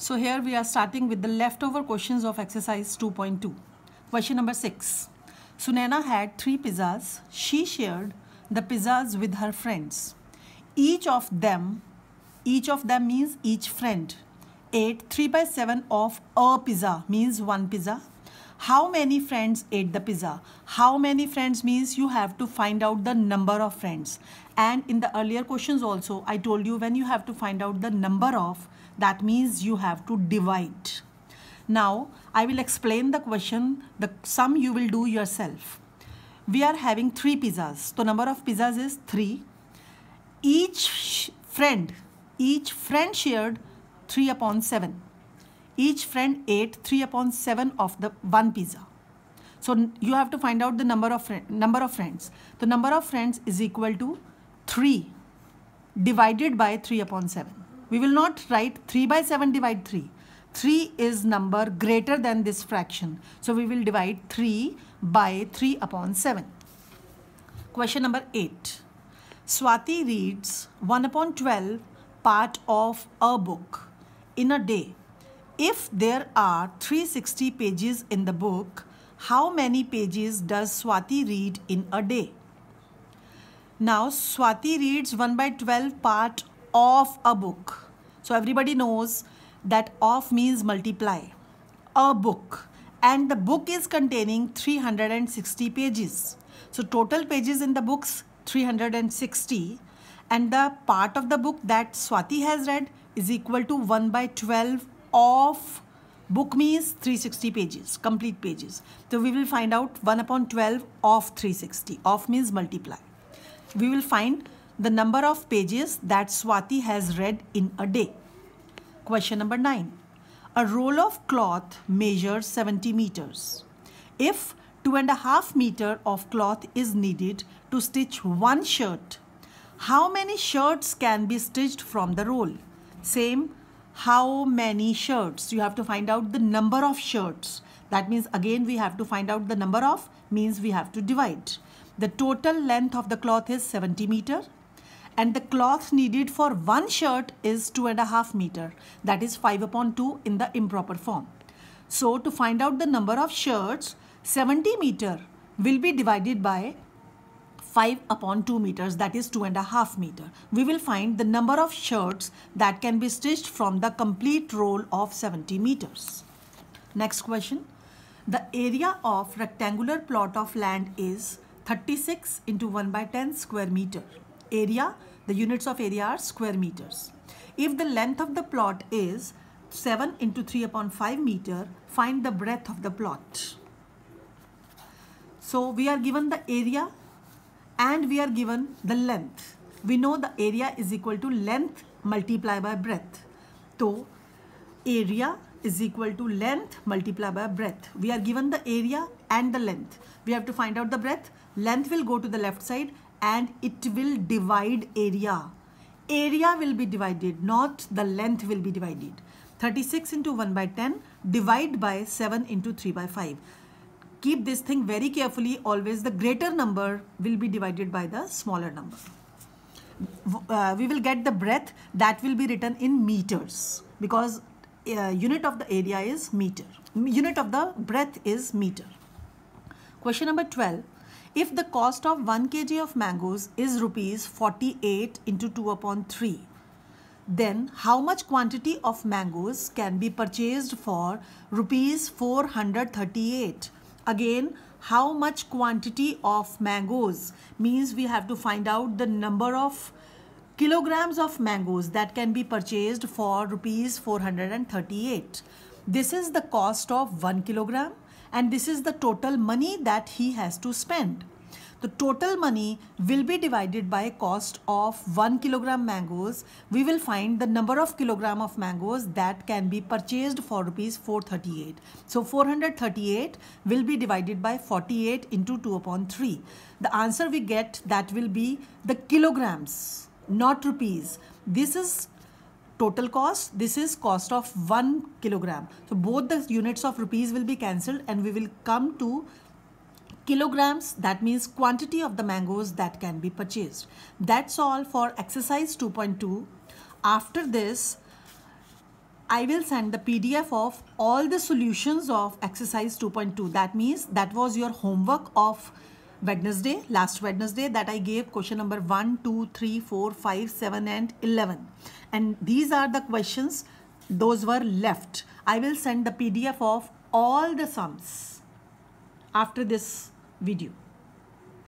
So here we are starting with the leftover questions of exercise 2.2. Question number 6. Sunaina had 3 pizzas. She shared the pizzas with her friends. Each of them means each friend, ate 3/7 of a pizza, means one pizza. How many friends ate the pizza? How many friends means you have to find out the number of friends. And in the earlier questions also, I told you when you have to find out the number of, that means you have to divide. Now, I will explain the question. The sum you will do yourself. We are having 3 pizzas. So, number of pizzas is 3. Each friend shared 3/7. Each friend ate 3/7 of the one pizza. So you have to find out the number of friends. The number of friends is equal to 3 divided by 3/7. We will not write 3/7 divide 3. 3 is number greater than this fraction. So we will divide 3 by 3/7. Question number 8. Swati reads 1/12 part of a book in a day. If there are 360 pages in the book, how many pages does Swati read in a day? Now, Swati reads 1/12 part of a book. So, everybody knows that of means multiply. A book. And the book is containing 360 pages. So, total pages in the books 360. And the part of the book that Swati has read is equal to 1/12 of book means 360 pages, complete pages. So we will find out 1/12 of 360. Of means multiply. We will find the number of pages that Swati has read in a day. Question number 9. A roll of cloth measures 70 meters. If 2.5 meters of cloth is needed to stitch one shirt, how many shirts can be stitched from the roll? Same. How many shirts? You have to find out the number of shirts. That means again we have to find out the number of, means we have to divide. The total length of the cloth is 70 meters and the cloth needed for one shirt is 2.5 meters. That is 5/2 in the improper form. So to find out the number of shirts, 70 meters will be divided by 5/2 meters, that is 2.5 meters. We will find the number of shirts that can be stitched from the complete roll of 70 meters. Next question. The area of rectangular plot of land is 36 into 1/10 square meter. Area, the units of area are square meters. If the length of the plot is 7 into 3/5 meter, find the breadth of the plot. So we are given the area and we are given the length. We know the area is equal to length multiplied by breadth. So area is equal to length multiplied by breadth. We are given the area and the length. We have to find out the breadth. Length will go to the left side and it will divide area. Area will be divided, not the length will be divided. 36 into 1/10 divide by 7 into 3/5. Keep this thing very carefully. Always the greater number will be divided by the smaller number. We will get the breadth that will be written in meters because unit of the area is meter. Unit of the breadth is meter. Question number 12. If the cost of 1 kg of mangoes is rupees 48 into 2/3, then how much quantity of mangoes can be purchased for rupees 438? Again, how much quantity of mangoes means we have to find out the number of kilograms of mangoes that can be purchased for rupees 438. This is the cost of 1 kilogram and this is the total money that he has to spend. The total money will be divided by cost of 1 kilogram mangoes. We will find the number of kilogram of mangoes that can be purchased for rupees 438. So 438 will be divided by 48 into 2/3. The answer we get, that will be the kilograms, not rupees. This is total cost. This is cost of 1 kilogram. So both the units of rupees will be cancelled and we will come to kilograms. That means quantity of the mangoes that can be purchased. That's all for exercise 2.2. After this, I will send the PDF of all the solutions of exercise 2.2. That means that was your homework of Wednesday, last Wednesday, that I gave question number 1, 2, 3, 4, 5, 7 and 11. And these are the questions, those were left. I will send the PDF of all the sums after this video.